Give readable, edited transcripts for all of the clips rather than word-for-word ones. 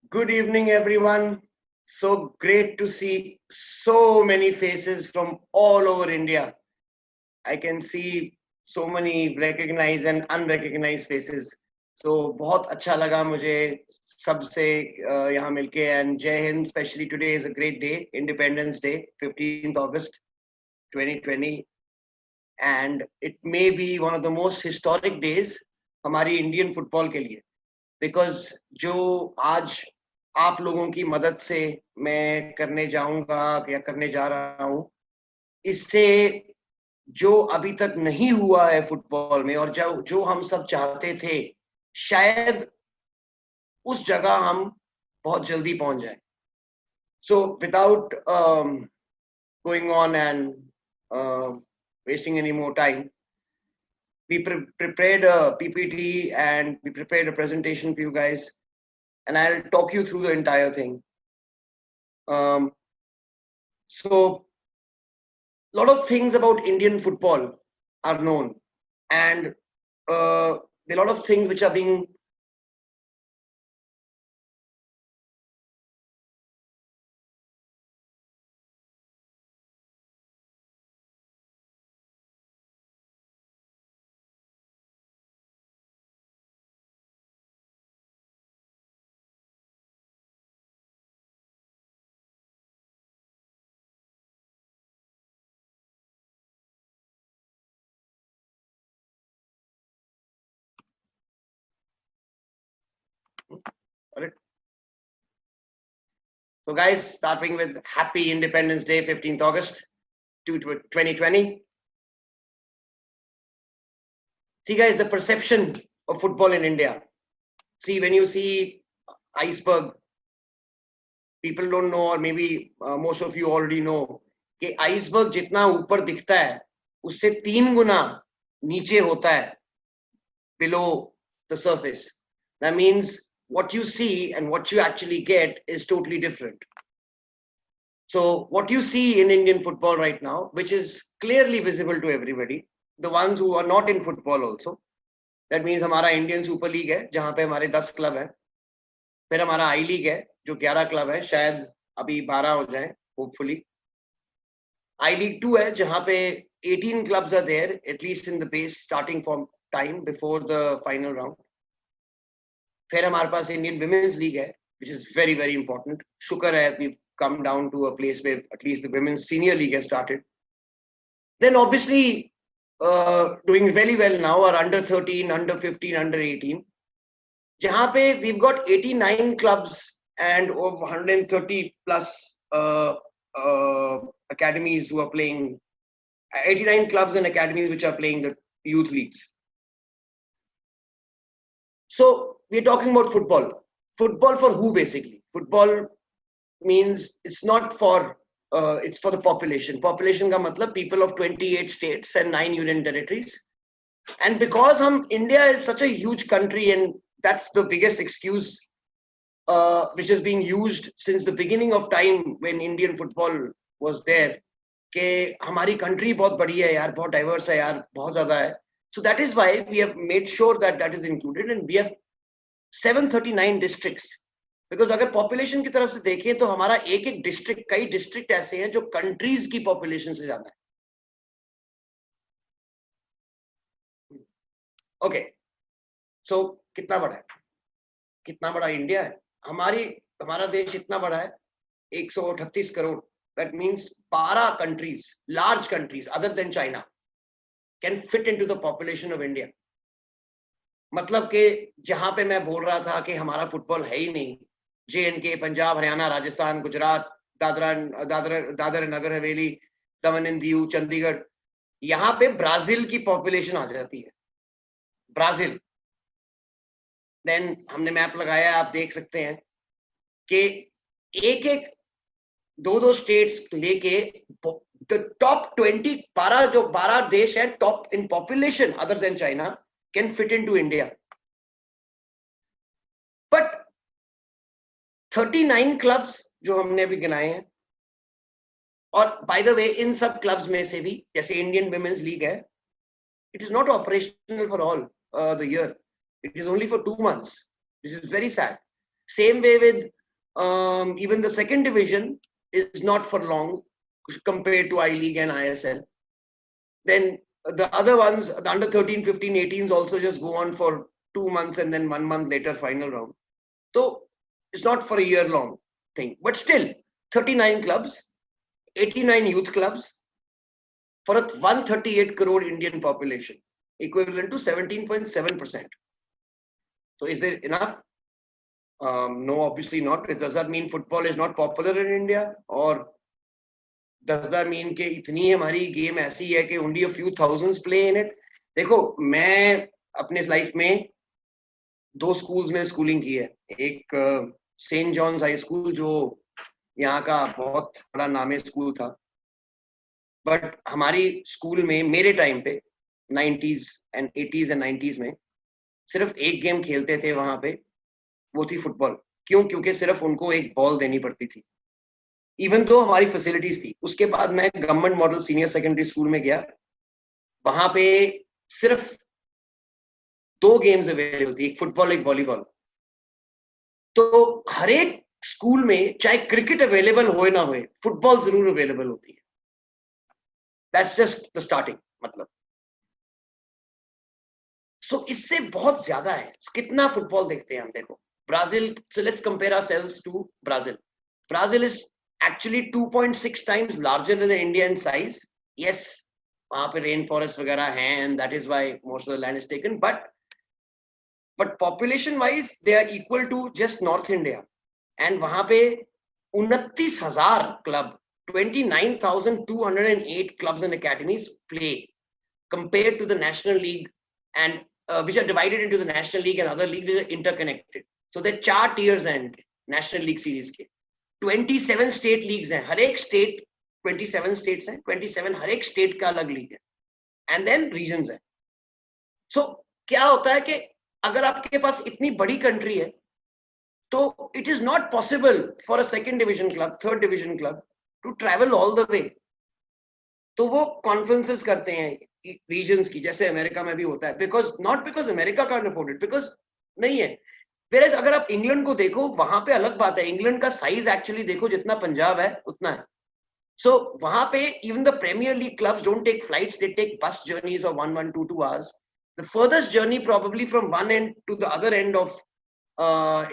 Good evening, everyone. So great to see so many faces from all over India. I can see so many recognized and unrecognized faces. So बहुत अच्छा लगा मुझे सबसे यहाँ मिलके and Jai Hind. Especially today is a great day, Independence Day, 15th August 2020, and it may be one of the most historic days हमारी Indian football के लिए. बिकॉज जो आज आप लोगों की मदद से मैं करने जाऊंगा या करने जा रहा हूं, इससे जो अभी तक नहीं हुआ है फुटबॉल में और जो हम सब चाहते थे, शायद उस जगह हम बहुत जल्दी पहुंच जाए. So without going on and wasting any more time, we prepared a PPT and we prepared a presentation for you guys, and I'll talk you through the entire thing. So a lot of things about Indian football are known, and there are a lot of things which are being so guys, starting with Happy Independence Day, 15th August 2020. See guys, the perception of football in India. See, when you see iceberg, people don't know, or maybe most of you already know, कि iceberg जितना ऊपर दिखता है उससे 3 गुना नीचे होता है below the surface. That means what you see and what you actually get is totally different. So what you see in Indian football right now, which is clearly visible to everybody, the ones who are not in football also, that means हमारा Indian Super League है जहाँ पे हमारे 10 club हैं, फिर हमारा I League है जो 11 क्लब है, शायद अभी 12 हो जाए hopefully. I League 2 है जहाँ पे 18 clubs are there, at least in the base starting from time before the final round. फिर हमारे पास Indian Women's League है, which is very very important. शुक्र है we've come down to a place where at least the Women's Senior League has started. Then obviously doing very well now are under 13, under 15, under 18. जहाँ पे we've got 89 clubs and over 130 plus academies who are playing, 89 clubs and academies which are playing the youth leagues. So we're talking about football. Football for who basically? Football means it's not for, it's for the population. Population ka matlab people of 28 states and 9 union territories. And because India is such a huge country, and that's the biggest excuse which is being used since the beginning of time when Indian football was there, कि हमारी country बहुत बड़ी है यार, बहुत diverse है यार, बहुत ज़्यादा है. So that is why we have made sure that that is included, and we have 739 districts. Because अगर population की तरफ से देखें तो हमारा एक district, कई district ऐसे हैं जो countries की population से ज़्यादा है. Okay, so कितना बड़ा है, कितना बड़ा इंडिया है. हमारा देश इतना बड़ा है, 138 crore. That means 12 countries, large countries other than China, can fit into the population of India. मतलब कि जहां पे मैं बोल रहा था कि हमारा फुटबॉल है ही नहीं, JNK, Punjab, Haryana, Rajasthan, Gujarat, Dadar Nagar Haveli, Daman and Diu, Chandigarh, यहाँ पे ब्राजील की पॉपुलेशन आ जाती है. ब्राजील. देन हमने मैप लगाया, आप देख सकते हैं कि एक दो स्टेट्स लेके द टॉप 20, 12 देश है top in population other than China can fit into India. But 39 clubs जो हमने अभी गिनाए हैं, और बाय द वे इन सब क्लब्स में से भी जैसे इंडियन विमेंस लीग है, it is not operational for all the year. It is only for 2 months. This is very sad. Same way with even the second division is not for long compared to I-League and ISL. Then the other ones, the under 13, 15, 18s also just go on for 2 months and then 1 month later final round. So it's not for a year long thing, but still 39 clubs, 89 youth clubs for a 138 crore Indian population, equivalent to 17.7%. So is there enough? No, obviously not. Does that mean football is not popular in India? Or does that mean कि इतनी हमारी game ऐसी है कि only a few thousands play in it? देखो, मैं अपने life में 2 स्कूल्स में स्कूलिंग की है. एक सेंट जॉन्स हाई स्कूल जो यहाँ का बहुत बड़ा नामी स्कूल था, बट हमारी स्कूल में मेरे टाइम पे 90s and 80s and 90s में सिर्फ एक गेम खेलते थे वहां पे, वो थी फुटबॉल. क्यों? क्योंकि सिर्फ उनको एक बॉल देनी पड़ती थी, इवन दो हमारी फैसिलिटीज थी. उसके बाद मैं government model senior secondary school में गया, वहां पे सिर्फ 2 गेम्स अवेलेबल थी, एक फुटबॉल एक वॉलीबॉल. तो हर एक स्कूल में चाहे क्रिकेट अवेलेबल हो ना हो, फुटबॉल जरूर अवेलेबल होती है. That's just the starting. मतलब सो इससे बहुत ज्यादा है. कितना फुटबॉल देखते हैं हम. देखो Brazil, so let's compare ourselves to Brazil. Brazil is actually 2.6 times larger than India in size. Yes, वहां पे रेन फॉरेस्ट वगैरह हैं and that is why most of the land is taken, but population wise they are equal to just North India. And वहां पे 29,000 club, 29,208 clubs and academies play compared to the National League, and which are divided into the National League and other leagues which are interconnected. So there are 4 tiers and National League series के 27 state leagues हैं. हर एक state 27 states हैं, 27 हर एक state का अलग league है, and then regions है. So क्या होता है कि अगर आपके पास इतनी बड़ी country है, तो it is not possible for a second division club, third division club to travel all the way. तो वो conferences करते हैं regions की, जैसे अमेरिका में भी होता है, because not because America can't afford it, because नहीं है. Whereas अगर आप इंग्लैंड को देखो, वहां पे अलग बात है. इंग्लैंड का साइज एक्चुअली देखो जितना पंजाब है उतना है. So वहां पे even the Premier League clubs don't take flights, they take bus journeys of 2 hours. The furthest journey probably from one end to the other end of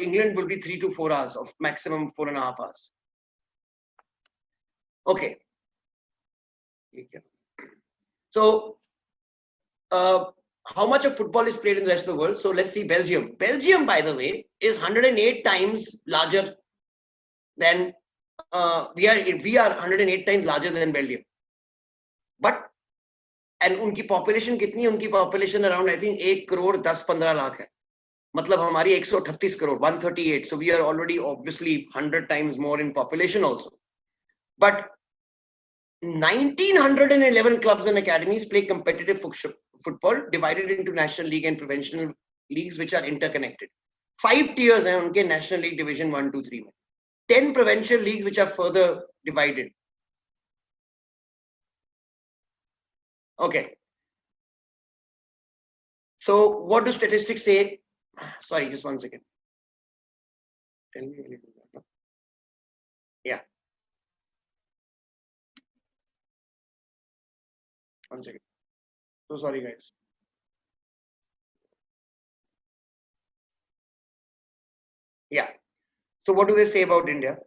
England will be 3 to 4 hours, of maximum 4.5 hours. Okay. So how much of football is played in the rest of the world? So let's see Belgium. Belgium, by the way, is 108 times larger than we are 108 times larger than Belgium. But and उनकी population कितनी है? उनकी population around I think 1 crore 10-15 lakh है. मतलब हमारी 138 crore, 138. So we are already obviously 100 times more in population also. But 1,911 clubs and academies play competitive football divided into National League and provincial leagues which are interconnected. 5 tiers हैं उनके National League Division 1, 2, 3 में. 10 provincial leagues which are further divided. Okay. So what do statistics say? Sorry, just 1 second. Tell me when it is done. Yeah. 1 second. So sorry, guys. Yeah. So what do they say about India?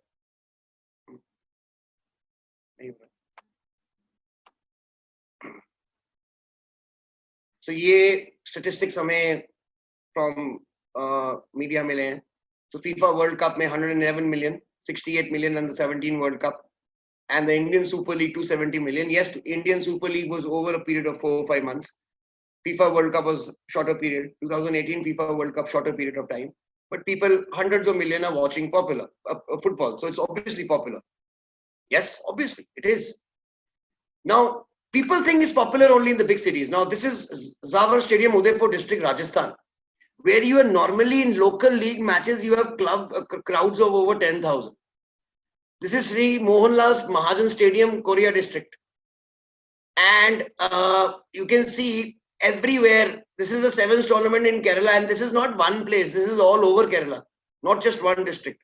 So ये statistics हमें from media मिले हैं. So FIFA World Cup में 111 million, 68 million under 17 World Cup, and the Indian Super League 270 million. Yes, Indian Super League was over a period of 4 or 5 months. FIFA World Cup was shorter period. 2018 FIFA World Cup shorter period of time. But people, hundreds of million are watching popular football. So it's obviously popular. Yes, obviously it is. Now, people think it's popular only in the big cities. Now, this is Zawar Stadium, Udaipur district, Rajasthan, where you are normally in local league matches, you have crowds of over 10,000. This is Sri Mohanlal's Mahajan Stadium, Korea district. And you can see everywhere, this is the 7th tournament in Kerala, and this is not one place, this is all over Kerala, not just one district.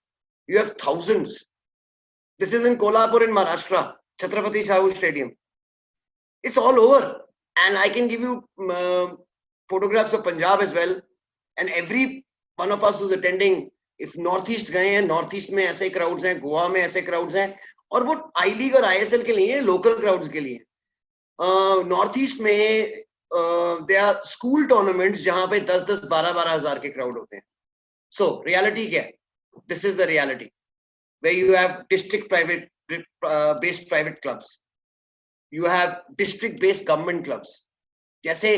You have thousands. This is in Kolhapur in Maharashtra, Chhatrapati Shahu Stadium. It's all over. And I can give you photographs of Punjab as well. And every one of us who's attending, if Northeast गए हैं, Northeast में ऐसे crowds हैं, Goa में ऐसे crowds हैं, और वो I League और ISL के लिए, local crowds के लिए. Northeast में there are school tournaments जहाँ पे 10-10, 12-12 हजार के crowd होते हैं. So reality क्या है? This is the reality, where you have district private based private clubs. You have district based government clubs. जैसे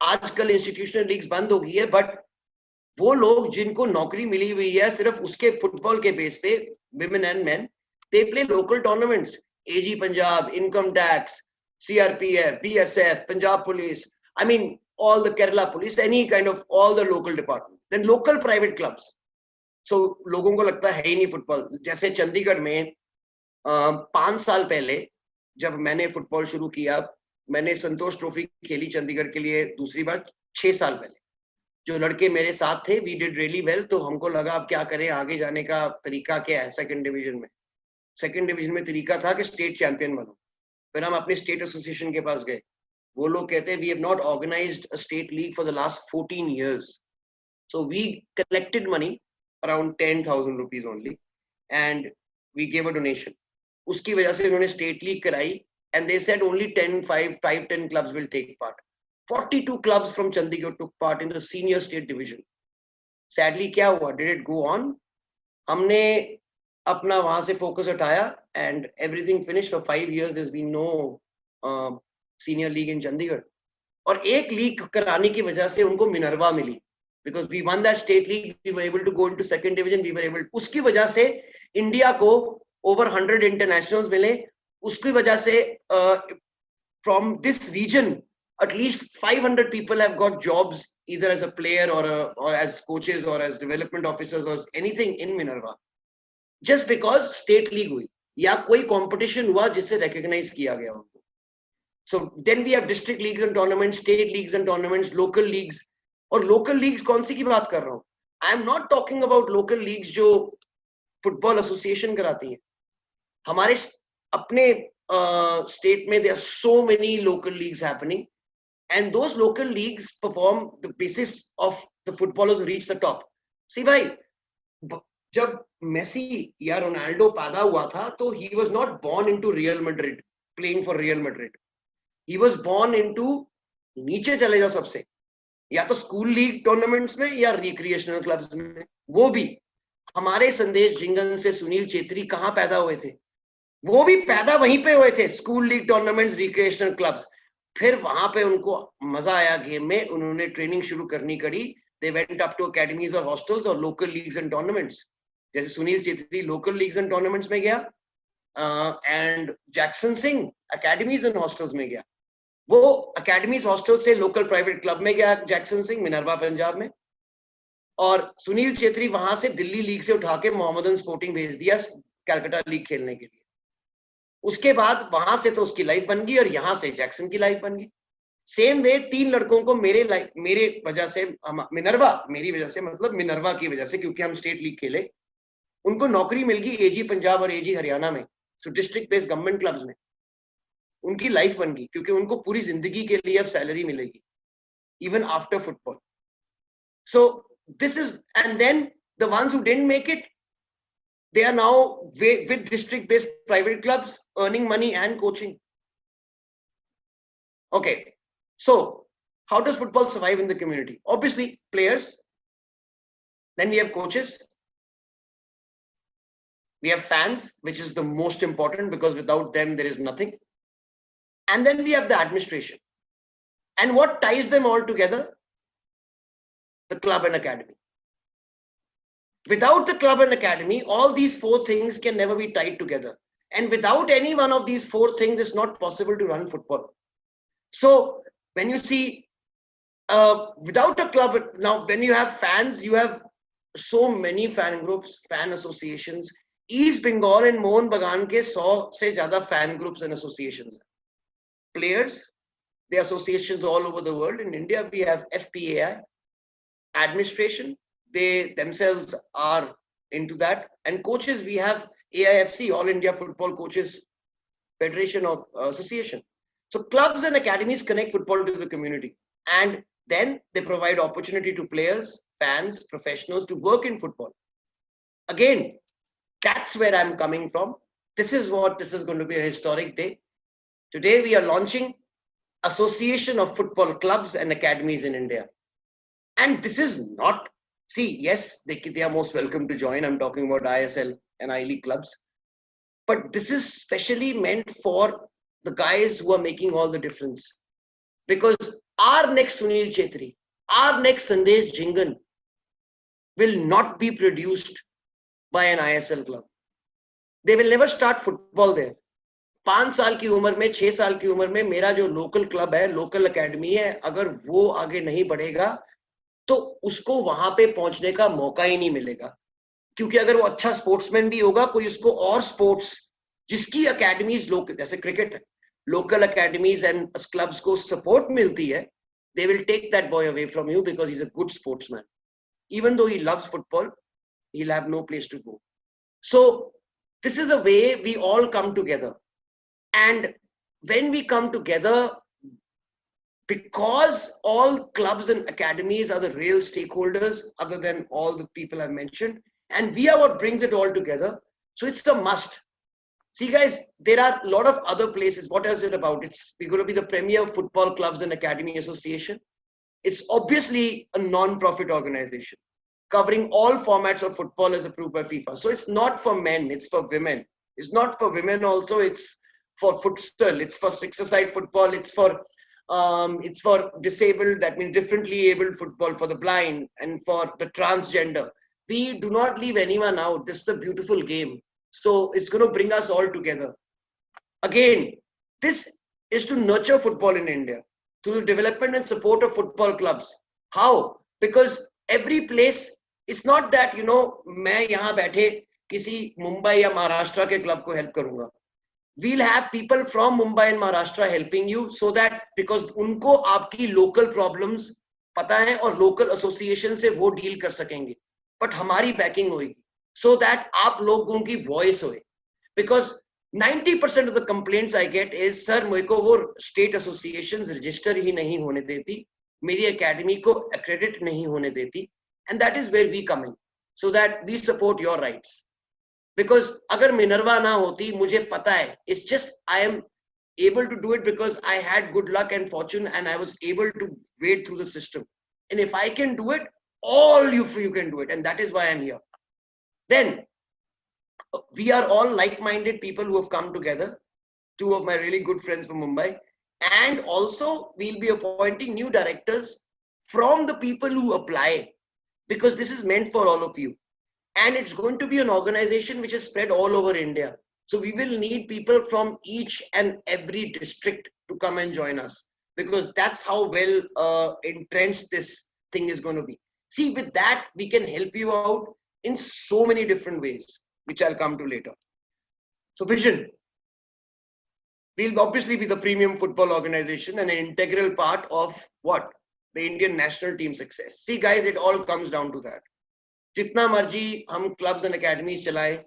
आजकल इंस्टीट्यूशनल लीग्स बंद हो गई है, बट वो लोग जिनको नौकरी मिली हुई है सिर्फ उसके फुटबॉल के बेस पे, women and men, they play local tournaments. AG Punjab, income tax, CRPF, BSF, Punjab Police, I mean all the Kerala Police, any kind of all the local departments. Then local private clubs. So लोगों को लगता है ही नहीं football. जैसे चंडीगढ़ में 5 साल पहले जब मैंने फुटबॉल शुरू किया, मैंने संतोष ट्रॉफी खेली चंडीगढ़ के लिए दूसरी बार 6 साल पहले. जो लड़के मेरे साथ थे, वी डिड रियली वेल. तो हमको लगा अब क्या करें, आगे जाने का तरीका क्या है. सेकंड डिवीजन में तरीका था कि स्टेट चैंपियन बनो. फिर हम अपने स्टेट एसोसिएशन के पास गए. वो लोग कहते हैं we have not organised a state league for the last 14 years. So we collected money around 10,000 rupees only and we gave a donation. उसकी वजह से उन्होंने स्टेट लीग कराई and they said only 10 clubs will take part. 42 clubs from Chandigarh took part in the senior state division. Sadly क्या हुआ, did it go on? हमने अपना वहां से फोकस उठाया and everything finished. For 5 years there's been no senior league in Chandigarh. और एक league कराने की वजह से उनको मिनर्वा मिली. Because we won that state league, we were able to go into second division. We were able. उसकी वजह से इंडिया को over 100 internationals मिले. उसकी वजह से from this region at least 500 people have got jobs either as a player or as coaches or as development officers or anything in Minerva. Just because state league हुई या कोई competition हुआ जिससे recognize किया गया उनको. So then we have district leagues and tournaments, state leagues and tournaments, local leagues. और local leagues कौन सी की बात कर रहा हूँ? I am not talking about local leagues जो फुटबॉल एसोसिएशन कराती है. हमारे अपने स्टेट में there are so many local leagues happening and those local leagues perform the basis of the footballers who reach the top. See भाई, जब Messi या Ronaldo पैदा हुआ था तो he was not born into Real Madrid playing for real Madrid. He was born into, नीचे चले जाओ सबसे, या तो स्कूल लीग टूर्नामेंट्स में या रिक्रिएशनल क्लब्स में. वो भी हमारे संदेश जिंगन से सुनील चेत्री कहाँ पैदा हुए थे? वो भी पैदा वहीं पे हुए थे, school league tournaments, recreational clubs. फिर वहां पे उनको मजा आया गेम में, उन्होंने ट्रेनिंग शुरू करनी करी. They went up to academies और हॉस्टल्स और लोकल लीग्स एंड टूर्नामेंट्स. जैसे Sunil Chhetri local leagues and tournaments में गया and Jackson Singh academies and hostels में गया. वो अकेडमीज हॉस्टल से लोकल प्राइवेट क्लब में गया जैक्सन सिंह मिनर्वा पंजाब में. और सुनील चेत्री वहां से दिल्ली लीग से उठा के मोहम्मदन स्पोर्टिंग भेज दिया कलकत्ता लीग खेलने के लिए. उसके बाद वहां से तो उसकी लाइफ बन गई और यहाँ से जैक्सन की लाइफ बन गई. सेम वे 3 लड़कों को मेरे वजह से, मिनर्वा मेरी वजह से, मतलब मिनर्वा की वजह से, क्योंकि हम स्टेट लीग खेले, उनको नौकरी मिल गई एजी पंजाब और एजी हरियाणा में, सो डिस्ट्रिक्ट बेस्ड गवर्नमेंट क्लब्स में. उनकी लाइफ बन गई क्योंकि उनको पूरी जिंदगी के लिए अब सैलरी मिलेगी even after football. So this is, and then the ones who didn't make it, they are now with district based private clubs earning money and coaching. Okay, so how does football survive in the community? Obviously players, then we have coaches, we have fans, which is the most important because without them there is nothing. And then we have the administration. And what ties them all together? The club and academy. Without the club and academy, all these 4 things can never be tied together. And without any one of these 4 things, it's not possible to run football. So when you see, without a club, now when you have fans, you have so many fan groups, fan associations. East Bengal and Mohun Bagan ke 100 se zyada fan groups and associations. Players, the associations all over the world. In India, we have FPAI, administration. They themselves are into that. And coaches, we have AIFC, All India Football Coaches Federation or Association. So clubs and academies connect football to the community, and then they provide opportunity to players, fans, professionals to work in football. Again, that's where I'm coming from. This is going to be a historic day. Today we are launching Association of Football Clubs and Academies in India. And this is not, see, yes, they are most welcome to join. I'm talking about ISL and I-League clubs. But this is specially meant for the guys who are making all the difference. Because our next Sunil Chetri, our next Sandesh Jingan will not be produced by an ISL club. They will never start football there. 5 साल की उम्र में, 6 साल की उम्र में मेरा जो लोकल क्लब है, लोकल एकेडमी है, अगर वो आगे नहीं बढ़ेगा तो उसको वहां पे पहुंचने का मौका ही नहीं मिलेगा. क्योंकि अगर वो अच्छा स्पोर्ट्समैन भी होगा, कोई उसको और स्पोर्ट्स जिसकी एकेडमीज लोकल, जैसे क्रिकेट है, लोकल एकेडमीज एंड क्लब्स को सपोर्ट मिलती है, they will take that boy away from you because he's a good sportsman. Even though he loves football, he'll have no place to go. So this is a way we all come together. And when we come together, because all clubs and academies are the real stakeholders, other than all the people I've mentioned, and we are what brings it all together. So it's a must. See, guys, there are a lot of other places. What is it about? We're going to be the premier football clubs and academy association. It's obviously a non-profit organization covering all formats of football as approved by FIFA. So it's not for men, it's for women. It's not for women also, it's for futsal, it's for six-a-side football, it's for disabled, that means differently abled football, for the blind and for the transgender. We do not leave anyone out. This is a beautiful game. So it's going to bring us all together. Again, this is to nurture football in India through the development and support of football clubs. How? Because every place, it's not that, मैं यहाँ बैठे किसी मुंबई या महाराष्ट्र के club को help करूंगा. We'll have people from Mumbai and Maharashtra helping you, so that because उनको आपकी local problems पता है और local association से वो deal कर सकेंगे, but हमारी backing होगी, so that आप लोगों की voice होए. Because 90% of the complaints I get is, sir, मेरे को वो state associations register ही नहीं होने देती, मेरी academy को accredit नहीं होने देती, and that is where we come in, so that we support your rights. Because अगर मिनर्वा ना होती, मुझे पता है, it's just I am able to do it because I had good luck and fortune and I was able to wade through the system. And if I can do it, all you can do it, and that is why I'm here. Then we are all like-minded people who have come together. 2 of my really good friends from Mumbai, and also we'll be appointing new directors from the people who apply, because this is meant for all of you. And it's going to be an organization which is spread all over India. So we will need people from each and every district to come and join us, because that's how well entrenched this thing is going to be. See, with that, we can help you out in so many different ways, which I'll come to later. So vision. We'll obviously be the premium football organization and an integral part of what? The Indian national team success. See, guys, it all comes down to that. जितना मर्जी हम clubs and academies चलाएं,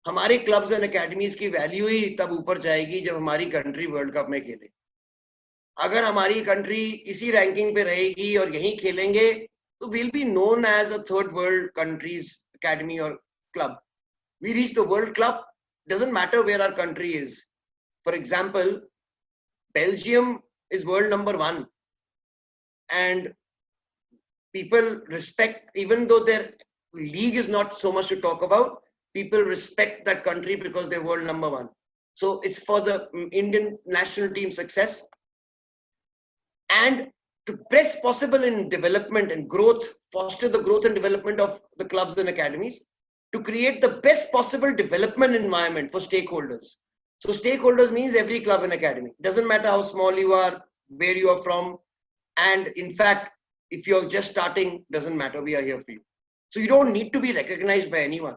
हमारे clubs and academies की value ही तब ऊपर जाएगी जब हमारी कंट्री वर्ल्ड कप में खेले. अगर हमारी कंट्री इसी रैंकिंग पे रहेगी और यहीं खेलेंगे, तो we'll be known as a third world country's academy or club. We reach the world club, doesn't matter where our country is. For example, Belgium is world number 1, and people respect, even though their league is not so much to talk about, people respect that country because they're world number 1. So it's for the Indian national team success, and to best possible in development and growth, foster the growth and development of the clubs and academies, to create the best possible development environment for stakeholders. So stakeholders means every club and academy. Doesn't matter how small you are, where you are from, and in fact, if you're just starting, doesn't matter, we are here for you. So you don't need to be recognized by anyone.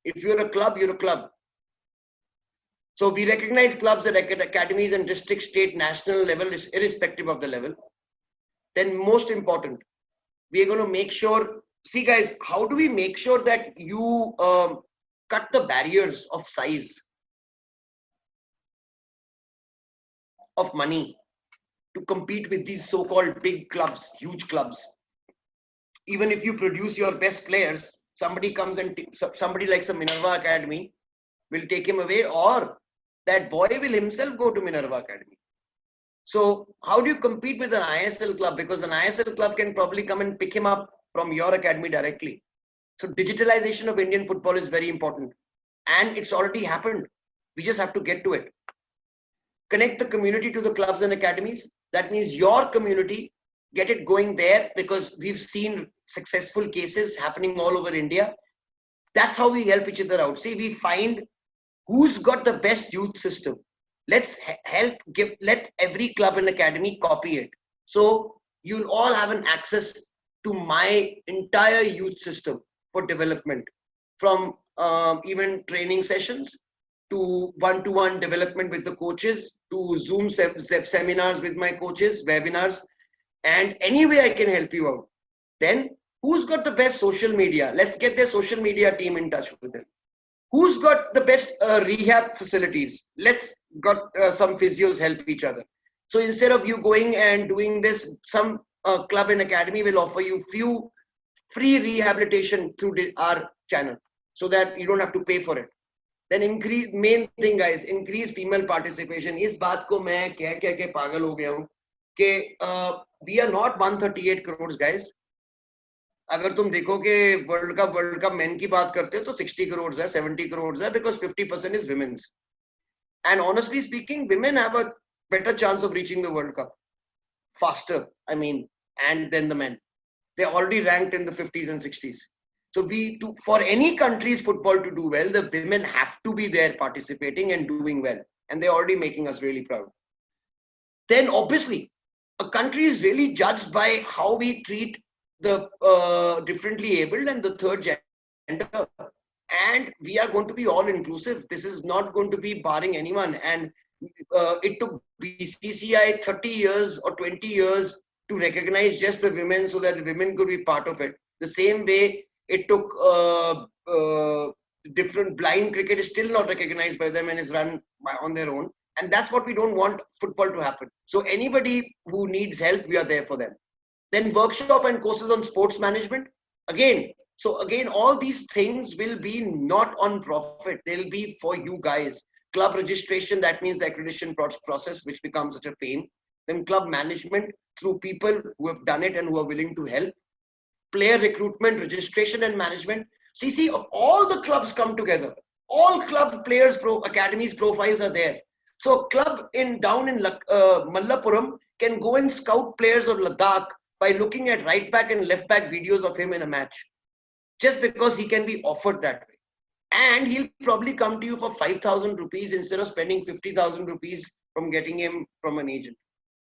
If you're a club, you're a club. So we recognize clubs at academies and district, state, national level, irrespective of the level. Then most important, we are going to make sure see guys, how do we make sure that you cut the barriers of size, of money, to compete with these so-called big clubs, huge clubs? Even if you produce your best players, somebody comes and somebody like some Minerva Academy will take him away, or that boy will himself go to Minerva Academy. So how do you compete with an ISL club? Because an ISL club can probably come and pick him up from your academy directly. So digitalization of Indian football is very important, and it's already happened. We just have to get to it. Connect the community to the clubs and academies. That means your community, get it going there, because we've seen successful cases happening all over India. That's how we help each other out. See, we find who's got the best youth system. Let's let every club and academy copy it. So you'll all have an access to my entire youth system for development, from even training sessions to one-to-one development with the coaches, to Zoom seminars with my coaches, webinars, and any way I can help you out. Then who's got the best social media? Let's get their social media team in touch with them. Who's got the best rehab facilities? Let's got some physios help each other. So instead of you going and doing this, some club and academy will offer you few free rehabilitation through our channel, so that you don't have to pay for it. Then increase, main thing guys, increase female participation. इस बात को मैं कह के पागल हो गया हूँ कि we are not 138 crores guys. अगर तुम देखो कि वर्ल्ड कप मेन की बात करते हो तो 60 crores है, 70 crores है, because 50% is women's. And honestly speaking, women have a better chance of reaching the World Cup faster, I mean, and then the men. They're already ranked in the 50s and 60s. So for any country's football to do well, the women have to be there participating and doing well. And they're already making us really proud. Then obviously, a country is really judged by how we treat the differently abled and the third gender. And we are going to be all inclusive. This is not going to be barring anyone. And it took BCCI 30 years or 20 years to recognize just the women, so that the women could be part of it. The same way it took different, blind cricket is still not recognized by them and is run on their own. And that's what we don't want football to happen. So anybody who needs help, we are there for them. Then workshop and courses on sports management. Again, all these things will be not on profit. They'll be for you guys. Club registration, that means the accreditation process, which becomes such a pain. Then club management through people who have done it and who are willing to help. Player recruitment, registration and management. See, of all the clubs come together. All club players, academies profiles are there. So club down in Mallapuram can go and scout players of Ladakh by looking at right back and left back videos of him in a match, just because he can be offered that way. And he'll probably come to you for 5,000 rupees instead of spending 50,000 rupees from getting him from an agent.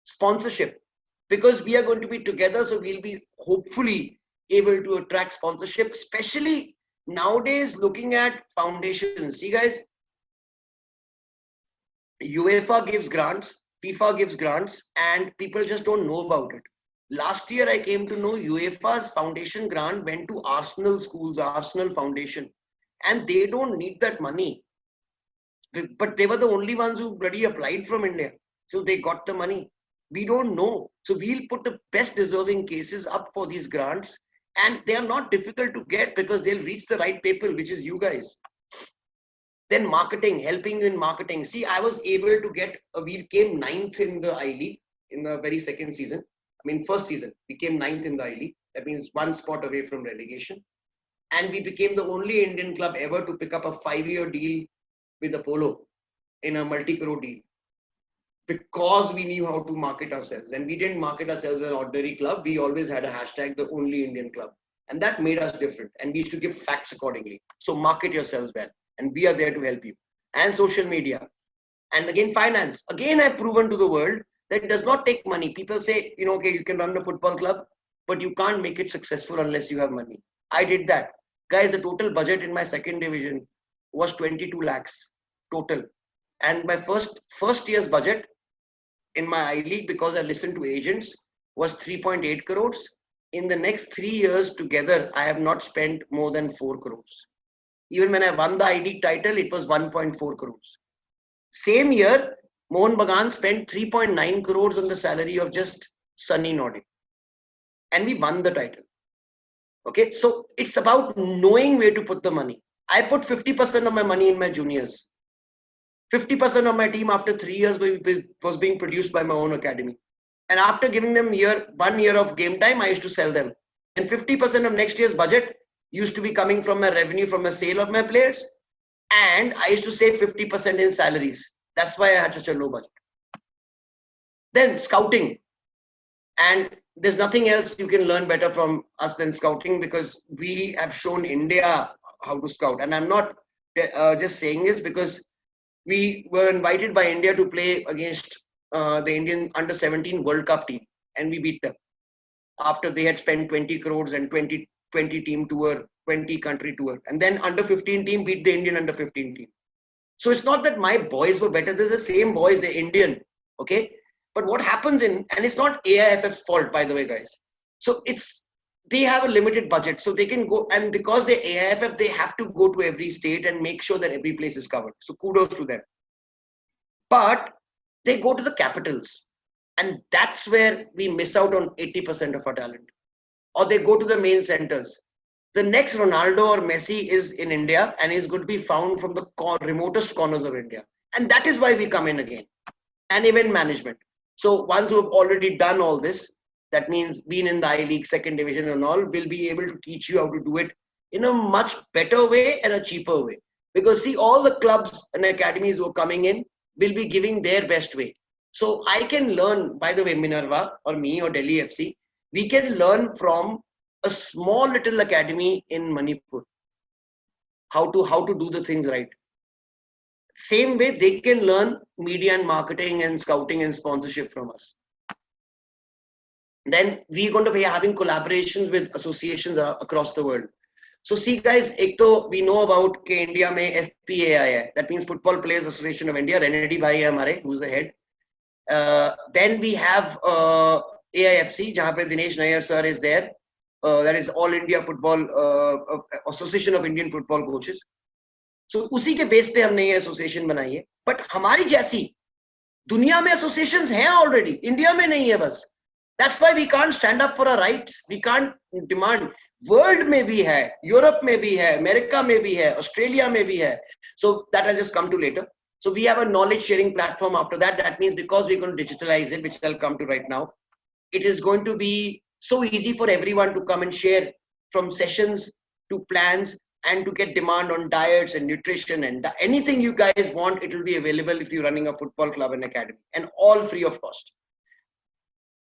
Sponsorship, because we are going to be together, so we'll be hopefully able to attract sponsorship, especially nowadays looking at foundations. See guys, UEFA gives grants, FIFA gives grants, and people just don't know about it. Last year, I came to know UEFA's foundation grant went to Arsenal schools, Arsenal Foundation, and they don't need that money. But they were the only ones who bloody applied from India. So they got the money. We don't know. So we'll put the best deserving cases up for these grants, and they are not difficult to get because they'll reach the right people, which is you guys. Then marketing, helping you in marketing. See, I was able to get, we came 9th in the I-League in the very second season. I mean, first season, we came 9th in the I-League. That means one spot away from relegation. And we became the only Indian club ever to pick up a 5-year deal with Apollo in a multi-crore deal, because we knew how to market ourselves. And we didn't market ourselves as an ordinary club. We always had a hashtag, the only Indian club. And that made us different. And we used to give facts accordingly. So market yourselves well. And we are there to help you. And social media. And again, finance. Again, I've proven to the world that it does not take money. People say, okay, you can run a football club, but you can't make it successful unless you have money. I did that. Guys, the total budget in my second division was 22 lakhs total. And my first year's budget in my I-League, because I listened to agents, was 3.8 crores. in the next 3 years together, I have not spent more than 4 crores. Even when I won the ID title, it was 1.4 crores. Same year, Mohan Bagan spent 3.9 crores on the salary of just Sunny Nordic. And we won the title. Okay, so it's about knowing where to put the money. I put 50% of my money in my juniors. 50% of my team after 3 years was being produced by my own academy. And after giving them 1 year of game time, I used to sell them. And 50% of next year's budget used to be coming from my revenue from the sale of my players. And I used to save 50% in salaries. That's why I had such a low budget. Then scouting. And there's nothing else you can learn better from us than scouting, because we have shown India how to scout. And I'm not just saying this because we were invited by India to play against the Indian under-17 World Cup team, and we beat them after they had spent 20 crores and 20 team tour, 20 country tour. And then under-15 team beat the Indian under-15 team. So it's not that my boys were better. They're the same boys, they're Indian. Okay. But what happens and it's not AIFF's fault, by the way, guys. So they have a limited budget. So they can go, and because they're AIFF, they have to go to every state and make sure that every place is covered. So kudos to them. But they go to the capitals. And that's where we miss out on 80% of our talent. Or they go to the main centers. The next Ronaldo or Messi is in India and is going to be found from the remotest corners of India. And that is why we come in again. And event management. So ones who have already done all this, that means been in the I-League, second division and all, will be able to teach you how to do it in a much better way and a cheaper way. Because see, all the clubs and academies who are coming in will be giving their best way. So I can learn, by the way, Minerva or me or Delhi FC, we can learn from a small little academy in Manipur how to do the things right. Same way they can learn media and marketing and scouting and sponsorship from us. Then we're going to be having collaborations with associations across the world. So see guys, we know about India mein FPAI, that means Football Players Association of India, Renedy bhai hai hamare, who's the head. Then we have AIFC, jahan pe Dinesh Nair sir is there. That is All India Football Association of Indian Football Coaches. So उसी के base पे हमने ये association बनाई है. But हमारी जैसी दुनिया में एसोसिएशंस हैं ऑलरेडी, इंडिया में नहीं है बस. That's why we can't stand up for our rights. We can't demand. World में भी है, यूरोप में भी है, अमेरिका में भी है, ऑस्ट्रेलिया में भी है. So that I'll just come to later. So we have a knowledge sharing platform after that. That means because we're going to digitalize it, which I'll come to right now, it is going to be so easy for everyone to come and share, from sessions to plans, and to get demand on diets and nutrition and anything you guys want. It will be available if you're running a football club and academy, and all free of cost.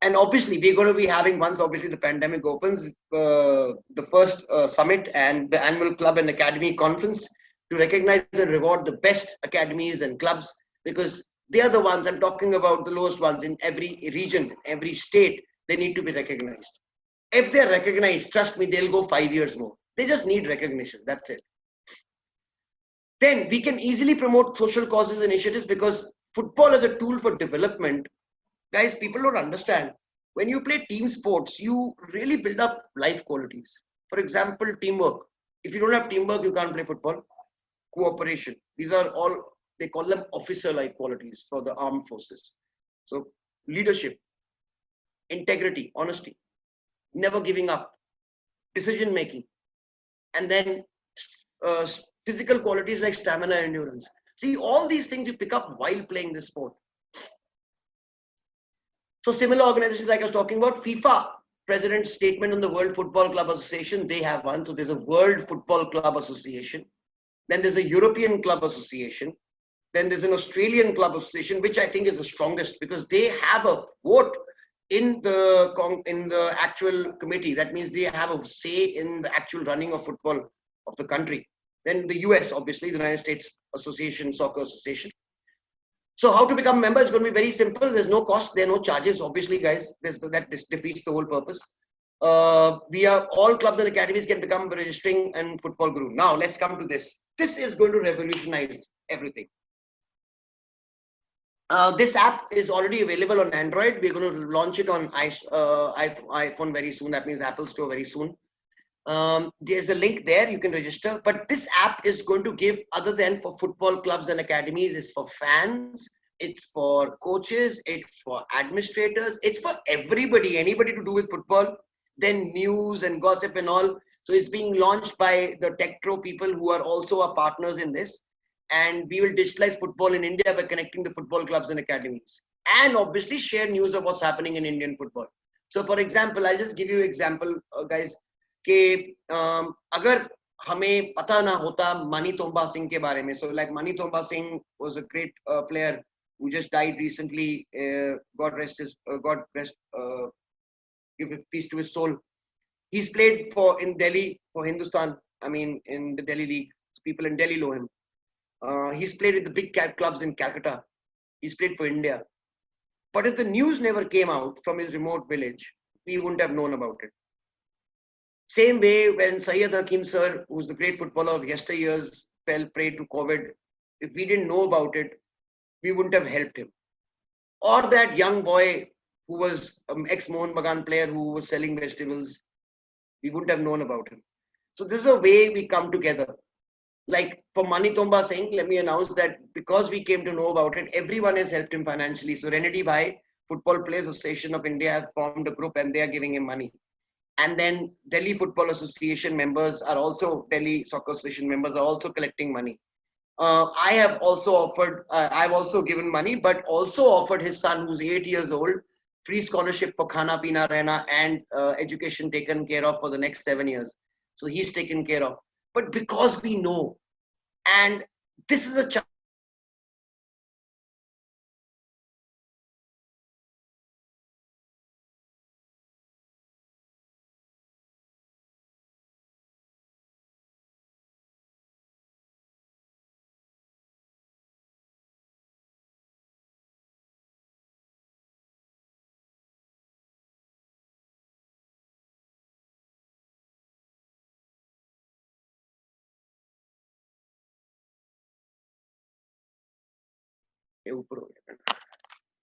And obviously we're going to be having, once obviously the pandemic opens, the first summit and the annual club and academy conference to recognize and reward the best academies and clubs, because they are the ones, I'm talking about the lowest ones in every region, every state. They need to be recognized. If they're recognized, trust me, they'll go 5 years more. They just need recognition. That's it. Then we can easily promote social causes initiatives, because football as a tool for development, guys, people don't understand. When you play team sports, you really build up life qualities. For example, teamwork. If you don't have teamwork, you can't play football. Cooperation. These are all, they call them officer-like qualities for the armed forces. So leadership, integrity, honesty, never giving up, decision making, and then physical qualities like stamina and endurance. See, all these things you pick up while playing this sport. So similar organizations like I was talking about, FIFA President's statement on the World Football Club Association, they have one. So there's a World Football Club Association. Then there's a European Club Association. Then there's an Australian Club Association, which I think is the strongest, because they have a vote in the actual committee. That means they have a say in the actual running of football of the country. Then the US, obviously, the United States Association, Soccer Association. So how to become a member is going to be very simple. There's no cost, there are no charges. Obviously, guys, this defeats the whole purpose. All clubs and academies can become registering and football group. Now let's come to this. This is going to revolutionize everything. This app is already available on Android. We're going to launch it on iPhone very soon. That means Apple Store very soon. There's a link there. You can register. But this app is going to give, other than for football clubs and academies, it's for fans, it's for coaches, it's for administrators, it's for everybody, anybody to do with football, then news and gossip and all. So it's being launched by the TECHTRO people who are also our partners in this. And we will digitalize football in India by connecting the football clubs and academies. And obviously share news of what's happening in Indian football. So for example, I'll just give you an example, guys, कि अगर हमें पता ना होता money तोम्बा Singh के बारे में, so like Mani Tomba Singh was a great player who just died recently, God rest give peace to his soul. He's played in Delhi for Hindustan, I mean in the Delhi league, people in Delhi know him. He's played with the big clubs in Calcutta, he's played for India, but if the news never came out from his remote village, we wouldn't have known about it. Same way when Syed Hakim sir, who's the great footballer of yesteryears, fell prey to COVID, if we didn't know about it, we wouldn't have helped him. Or that young boy who was an ex-Mohun Bagan player who was selling vegetables, we wouldn't have known about him. So this is a way we come together. Like for Mani Tomba Singh, let me announce that because we came to know about it, everyone has helped him financially. So Renedy Bhai, Football Players Association of India, have formed a group and they are giving him money. And then Delhi Football Association members are also, Delhi Soccer Association members are also collecting money. I have also offered, I've also given money, but also offered his son, who's 8 years old, free scholarship for Khana Pina Rehna and education taken care of for the next 7 years. So he's taken care of. But because we know, and this is a chance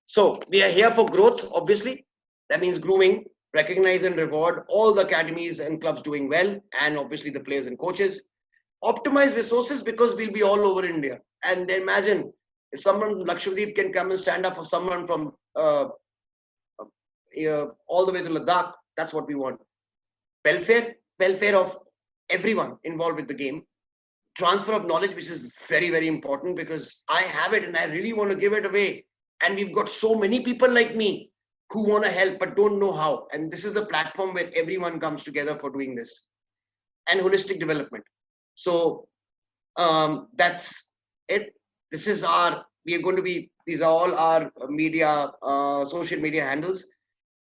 So we are here for growth, obviously. That means grooming, recognize and reward all the academies and clubs doing well, and obviously the players and coaches. Optimize resources because we'll be all over India. And imagine if someone Lakshadweep can come and stand up for someone from all the way to Ladakh, that's what we want. Welfare of everyone involved with the game. Transfer of knowledge, which is very, very important because I have it and I really want to give it away. And we've got so many people like me who want to help but don't know how. And this is the platform where everyone comes together for doing this. And holistic development. So that's it. This is we are going to be, these are all our media, social media handles.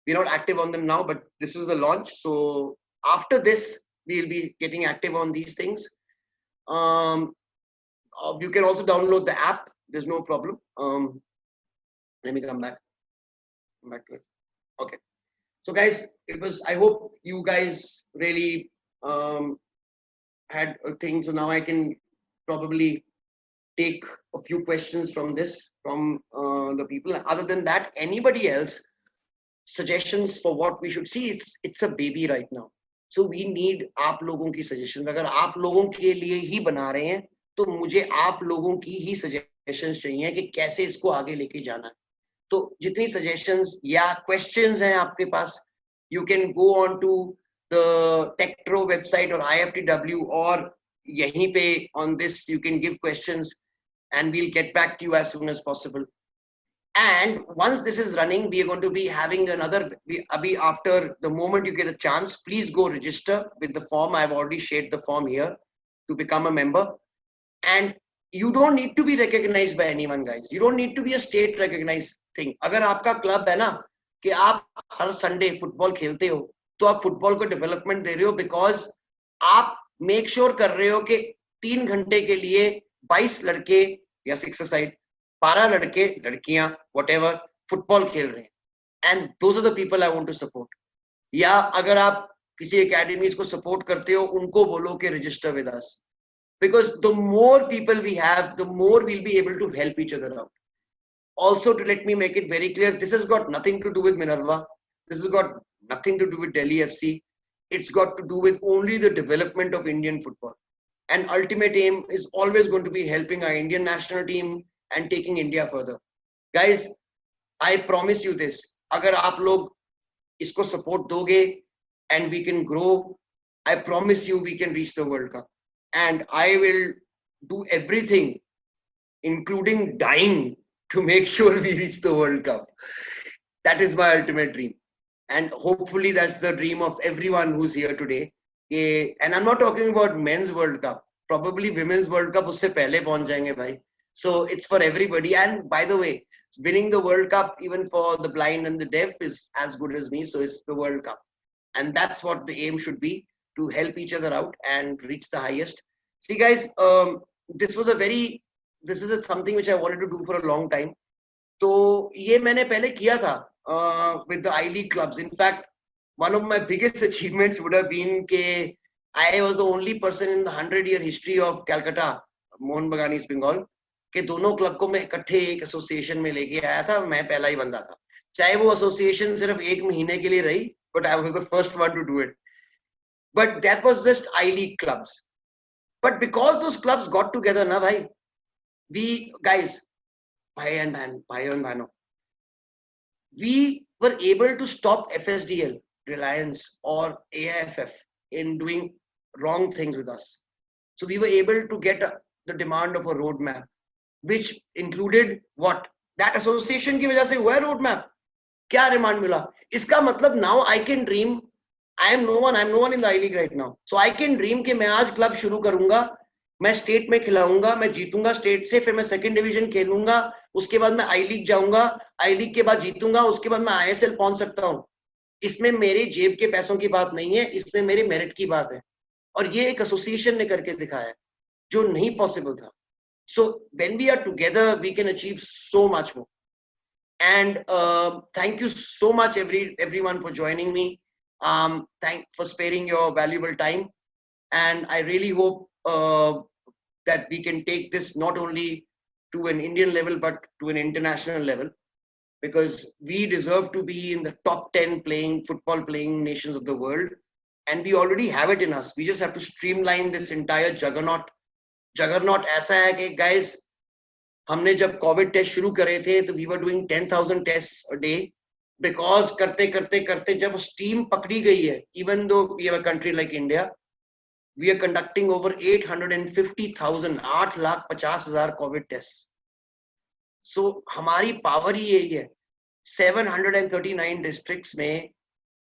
We're not active on them now, but this is the launch. So after this, we'll be getting active on these things. You can also download the app. There's no problem. Let me come back to it. Okay. So guys, I hope you guys really had a thing. So now I can probably take a few questions from the people. Other than that, anybody else, suggestions for what we should see? It's a baby right now. So we need आप लोगों की suggestions. अगर आप लोगों के लिए ही बना रहे हैं, तो मुझे आप लोगों की ही suggestions चाहिए कि कैसे इसको आगे लेके जाना है. तो जितनी suggestions या questions हैं आपके पास, you can go on to the TECHTRO website or IFTW or यहीं पे on this you can give questions and we'll get back to you as soon as possible. And once this is running, we are going to be having after the moment you get a chance, please go register with the form. I've already shared the form here to become a member. And you don't need to be recognized by anyone, guys. You don't need to be a state recognized thing. अगर आपका club है ना कि आप हर Sunday football खेलते हो, तो आप football को development दे रहे हो because आप make sure कर रहे हो कि 3 घंटे के लिए 22 लड़के या 6-a-side 12 लड़के लड़कियां whatever फुटबॉल खेल रहे हैं. And those are the people I want to support. या अगर आप किसी academies को support करते हो, उनको बोलो कि register with us. Because the more people we have, the more we'll be able to help each other out. Also, to let me make it very clear, this has got nothing to do with Minerva. This has got nothing to do with Delhi FC. It's got to do with only the development of Indian football. And ultimate aim is always going to be helping our Indian national team and taking India further. Guys, I promise you this. अगर आप लोग इसको support दोगे and we can grow, I promise you we can reach the World Cup. And I will do everything, including dying, to make sure we reach the World Cup. That is my ultimate dream. And hopefully that's the dream of everyone who's here today. And I'm not talking about men's World Cup. Probably women's World Cup usse pehle pahunch jayenge bhai. So it's for everybody. And by the way, winning the World Cup even for the blind and the deaf is as good as me. So it's the World Cup. And that's what the aim should be, to help each other out and reach the highest. See guys, this is something which I wanted to do for a long time. तो ये मैंने पहले किया था with the I-League clubs. In fact, one of my biggest achievements would have been कि I was the only person in the 100-year history of Calcutta, Mohun Bagan, East Bengal, कि दोनों club को मैं इकट्ठे एक एसोसिएशन में लेके आया था. मैं पहला ही बंदा था, चाहे वो एसोसिएशन सिर्फ एक महीने के लिए रही, but I was the first one to do it. But that was just I-League clubs. But because those clubs got together, na bhai, we guys, bhai and bhano, we were able to stop FSDL, Reliance, or AIFF in doing wrong things with us. So we were able to get the demand of a roadmap, which included what? That association की वजह से हुआ roadmap. क्या demand मिला? इसका मतलब now I can dream. I'm no one in the I-League right now. So I can dream कि मैं आज क्लब शुरू करूंगा, मैं स्टेट में खिलाऊंगा, मैं जीतूंगा स्टेट से, फिर मैं सेकंड डिवीजन खेलूंगा, उसके बाद मैं आई-लीग जाऊंगा, आई-लीग के बाद जीतूंगा, उसके बाद मैं आईएसएल पहुंच सकता हूं. इसमें मेरे जेब के पैसों की बात नहीं है, इसमें मेरे मेरिट की बात है. और ये एक एसोसिएशन ने करके दिखाया है, जो नहीं पॉसिबल था. So when we are together, we can achieve so much more. And thank you so much everyone for joining me. Thank for sparing your valuable time. And I really hope that we can take this not only to an Indian level, but to an international level, because we deserve to be in the top 10 football playing nations of the world. And we already have it in us. We just have to streamline this entire juggernaut. Juggernaut ऐसा है कि guys, हमने जब Covid test शुरू करे थे तो we were doing 10,000 tests a day, because करते करते करते जब स्टीम पकड़ी गई है, even though we have a country like India, we are conducting over 850,000, 8,50,000 COVID tests. So हमारी पावर ही यही है. 739 डिस्ट्रिक्ट्स में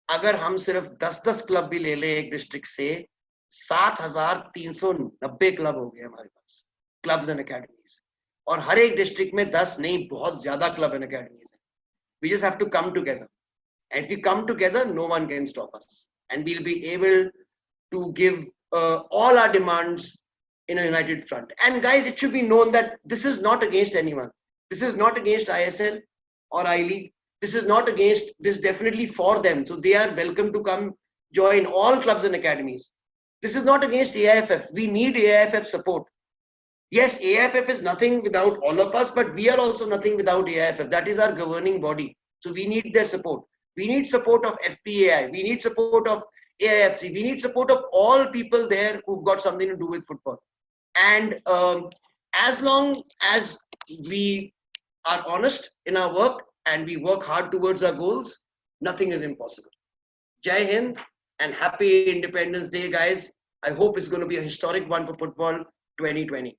अगर हम सिर्फ 10-10 क्लब भी ले ले एक डिस्ट्रिक्ट से, 7,390 क्लब हो गए हमारे पास, क्लब्स एंड अकेडमीज. और हर एक डिस्ट्रिक्ट में 10 नहीं, बहुत ज्यादा क्लब एंड अकेडमीज हैं. We just have to come together. And if we come together, no one can stop us. And we'll be able to give all our demands in a united front. And guys, it should be known that this is not against anyone. This is not against ISL or I-League. This is not against, this is definitely for them. So they are welcome to come join all clubs and academies. This is not against AIFF. We need AIFF support. Yes, AIFF is nothing without all of us, but we are also nothing without AIFF. That is our governing body. So we need their support. We need support of FPAI. We need support of AIFC. We need support of all people there who've got something to do with football. And as long as we are honest in our work and we work hard towards our goals, nothing is impossible. Jai Hind and happy Independence Day, guys. I hope it's going to be a historic one for football 2020.